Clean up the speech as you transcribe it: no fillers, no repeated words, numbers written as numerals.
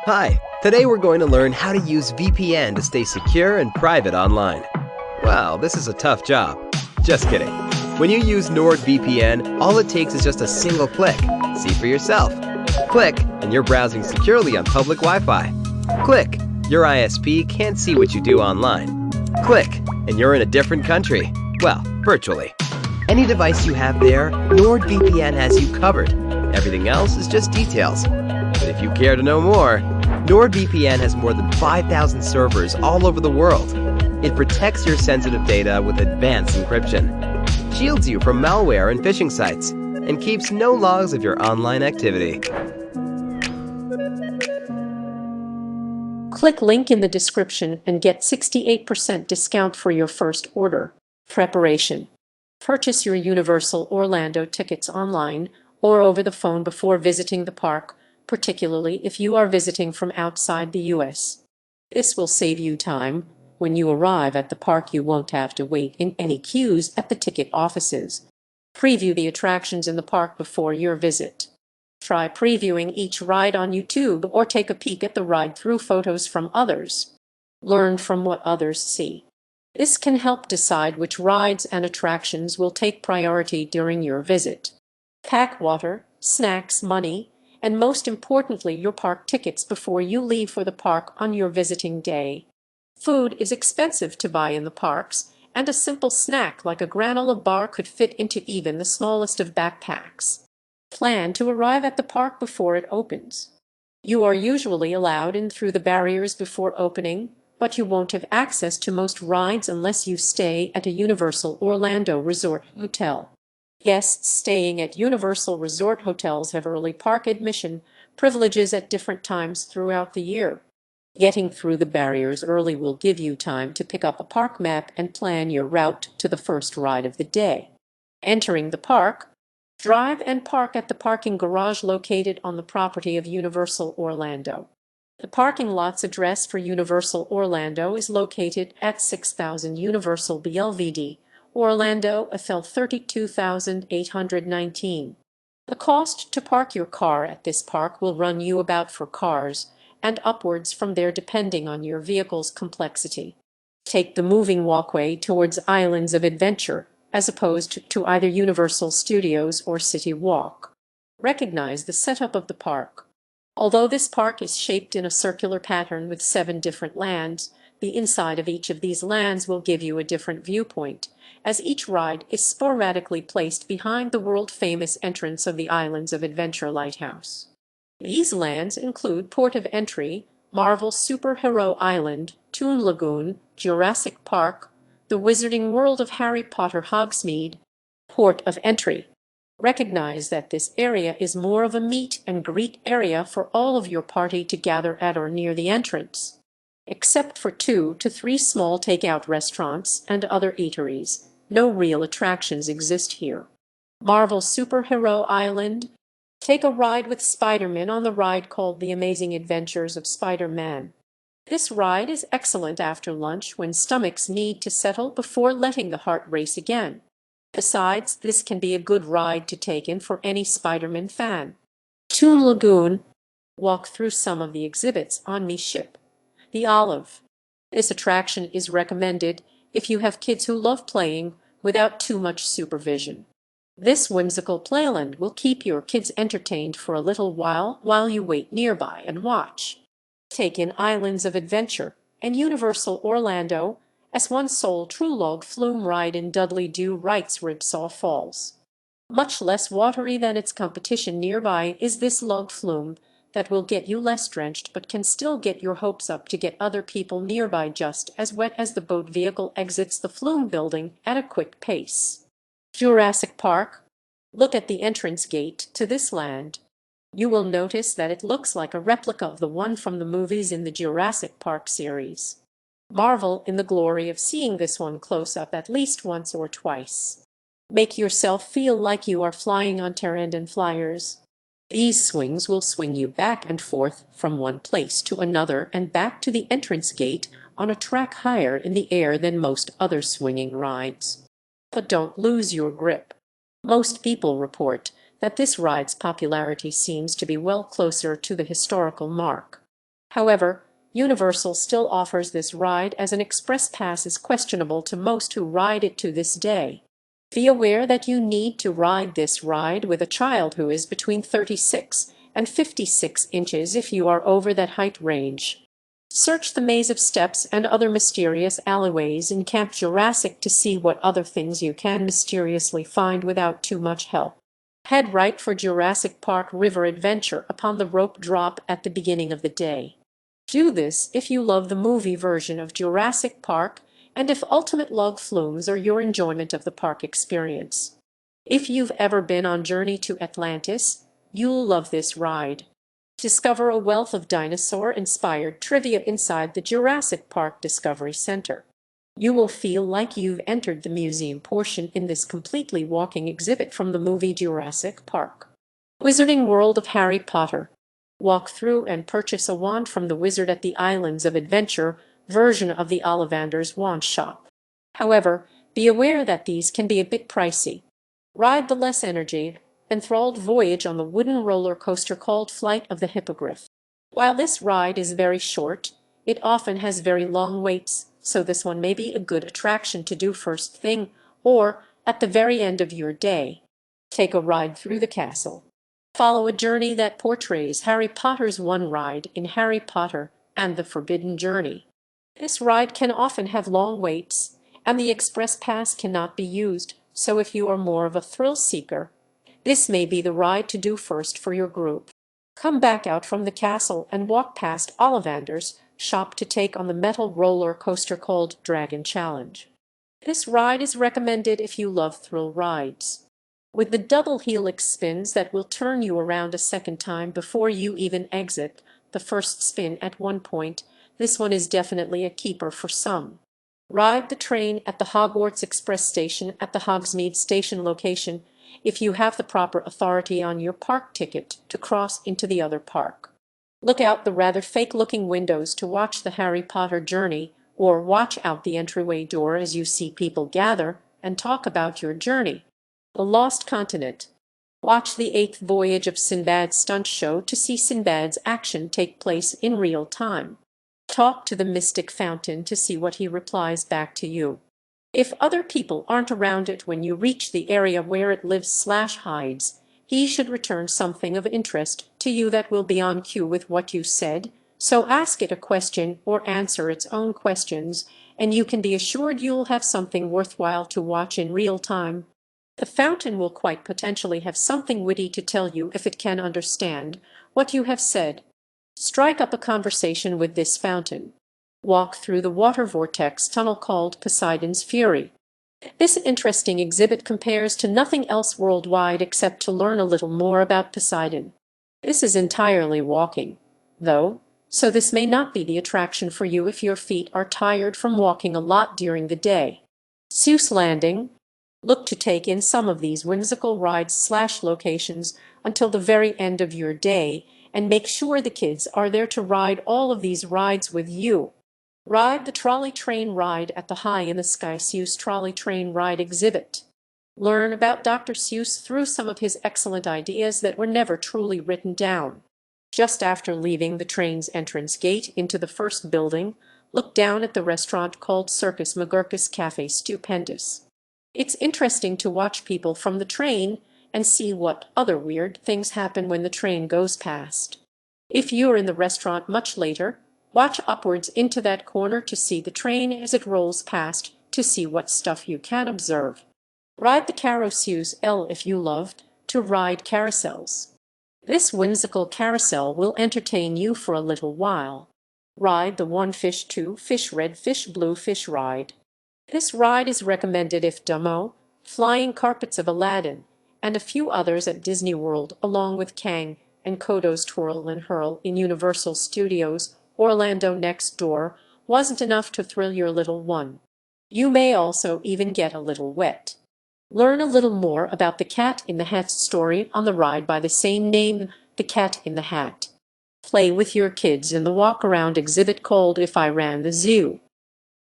Hi, today we're going to learn how to use VPN to stay secure and private online. Wow, this is a tough job. Just kidding. When you use NordVPN, all it takes is just a single click. See for yourself. Click, and you're browsing securely on public Wi-Fi. Click, your ISP can't see what you do online. Click, and you're in a different country. Well, virtually. Any device you have there, NordVPN has you covered. Everything else is just details. But if you care to know more, NordVPN has more than 5,000 servers all over the world. It protects your sensitive data with advanced encryption, shields you from malware and phishing sites, and keeps no logs of your online activity. Click link in the description and get 68% discount for your first order. Preparation. Purchase your Universal Orlando tickets online or over the phone before visiting the park, particularly if you are visiting from outside the U.S. This will save you time. When you arrive at the park, you won't have to wait in any queues at the ticket offices. Preview the attractions in the park before your visit. Try previewing each ride on YouTube or take a peek at the ride through photos from others. Learn from what others see. This can help decide which rides and attractions will take priority during your visit. Pack water, snacks, money, and most importantly, your park tickets before you leave for the park on your visiting day. Food is expensive to buy in the parks, and a simple snack like a granola bar could fit into even the smallest of backpacks. Plan to arrive at the park before it opens. You are usually allowed in through the barriers before opening, but you won't have access to most rides unless you stay at a Universal Orlando Resort hotel. Guests staying at Universal Resort hotels have early park admission privileges at different times throughout the year. Getting through the barriers early will give you time to pick up a park map and plan your route to the first ride of the day. Entering the park, drive and park at the parking garage located on the property of Universal Orlando. The parking lot's address for Universal Orlando is located at 6000 Universal BLVD, Orlando, FL 32,819. The cost to park your car at this park will run you about for cars and upwards from there depending on your vehicle's complexity. Take the moving walkway towards Islands of Adventure as opposed to either Universal Studios or City Walk. Recognize the setup of the park. Although this park is shaped in a circular pattern with 7 different lands, the inside of each of these lands will give you a different viewpoint, as each ride is sporadically placed behind the world-famous entrance of the Islands of Adventure Lighthouse. These lands include Port of Entry, Marvel Superhero Island, Toon Lagoon, Jurassic Park, the Wizarding World of Harry Potter Hogsmeade. Port of Entry. Recognize that this area is more of a meet and greet area for all of your party to gather at or near the entrance. Except for 2 to 3 small takeout restaurants and other eateries, no real attractions exist here. Marvel Superhero Island. Take a ride with Spider-Man on the ride called The Amazing Adventures of Spider-Man. This ride is excellent after lunch when stomachs need to settle before letting the heart race again. Besides, this can be a good ride to take in for any Spider-Man fan. Toon Lagoon. Walk through some of the exhibits on Me Ship. The Olive. This attraction is recommended if you have kids who love playing without too much supervision. This whimsical playland will keep your kids entertained for a little while you wait nearby and watch. Take in Islands of Adventure and Universal Orlando as one sole true log flume ride in Dudley Do Right's Ribsaw Falls. Much less watery than its competition nearby is this log flume that will get you less drenched but can still get your hopes up to get other people nearby just as wet as the boat vehicle exits the flume building at a quick pace. Jurassic Park. Look at the entrance gate to this land. You will notice that it looks like a replica of the one from the movies in the Jurassic Park series. Marvel in the glory of seeing this one close up at least once or twice. Make yourself feel like you are flying on Pteranodon flyers. These swings will swing you back and forth from one place to another and back to the entrance gate on a track higher in the air than most other swinging rides. But don't lose your grip. Most people report that this ride's popularity seems to be well closer to the historical mark. However, Universal still offers this ride as an express pass is questionable to most who ride it to this day. Be aware that you need to ride this ride with a child who is between 36 and 56 inches if you are over that height range. Search the maze of steps and other mysterious alleyways in Camp Jurassic to see what other things you can mysteriously find without too much help. Head right for Jurassic Park River Adventure upon the rope drop at the beginning of the day. Do this if you love the movie version of Jurassic Park and if ultimate log flumes are your enjoyment of the park experience. If you've ever been on Journey to Atlantis, you'll love this ride. Discover a wealth of dinosaur-inspired trivia inside the Jurassic Park Discovery Center. You will feel like you've entered the museum portion in this completely walking exhibit from the movie Jurassic Park. Wizarding World of Harry Potter. Walk through and purchase a wand from the wizard at the Islands of Adventure version of the Ollivander's Wand Shop. However, be aware that these can be a bit pricey. Ride the less energy, enthralled voyage on the wooden roller coaster called Flight of the Hippogriff. While this ride is very short, it often has very long waits, so this one may be a good attraction to do first thing or at the very end of your day. Take a ride through the castle. Follow a journey that portrays Harry Potter's one ride in Harry Potter and the Forbidden Journey. This ride can often have long waits, and the express pass cannot be used, so if you are more of a thrill seeker, this may be the ride to do first for your group. Come back out from the castle and walk past Ollivander's shop to take on the metal roller coaster called Dragon Challenge. This ride is recommended if you love thrill rides. With the double helix spins that will turn you around a second time before you even exit the first spin at one point, this one is definitely a keeper for some. Ride the train at the Hogwarts Express station at the Hogsmeade station location if you have the proper authority on your park ticket to cross into the other park. Look out the rather fake-looking windows to watch the Harry Potter journey, or watch out the entryway door as you see people gather and talk about your journey. The Lost Continent. Watch the 8th voyage of Sinbad's stunt show to see Sinbad's action take place in real time. Talk to the Mystic Fountain to see what he replies back to you. If other people aren't around it when you reach the area where it lives/hides, he should return something of interest to you that will be on cue with what you said, so ask it a question or answer its own questions, and you can be assured you'll have something worthwhile to watch in real time. The fountain will quite potentially have something witty to tell you if it can understand what you have said. Strike up a conversation with this fountain. Walk through the water vortex tunnel called Poseidon's Fury. This interesting exhibit compares to nothing else worldwide except to learn a little more about Poseidon. This is entirely walking, though, so this may not be the attraction for you if your feet are tired from walking a lot during the day. Seuss Landing. Look to take in some of these whimsical rides/locations until the very end of your day, and make sure the kids are there to ride all of these rides with you. Ride the trolley train ride at the High in the Sky Seuss Trolley Train Ride exhibit. Learn about Dr. Seuss through some of his excellent ideas that were never truly written down. Just after leaving the train's entrance gate into the first building, look down at the restaurant called Circus McGurkus Cafe Stupendous. It's interesting to watch people from the train and see what other weird things happen when the train goes past. If you're in the restaurant much later, watch upwards into that corner to see the train as it rolls past to see what stuff you can observe. Ride the Carousel if you loved to ride carousels. This whimsical carousel will entertain you for a little while. Ride the One Fish, Two Fish, Red Fish, Blue Fish ride. This ride is recommended if Dumbo, Flying Carpets of Aladdin, and a few others at Disney World, along with Kang and Kodo's Twirl and Hurl in Universal Studios Orlando next door, wasn't enough to thrill your little one. You may also even get a little wet. Learn a little more about the Cat in the Hat story on the ride by the same name, The Cat in the Hat. Play with your kids in the walk-around exhibit called If I Ran the Zoo.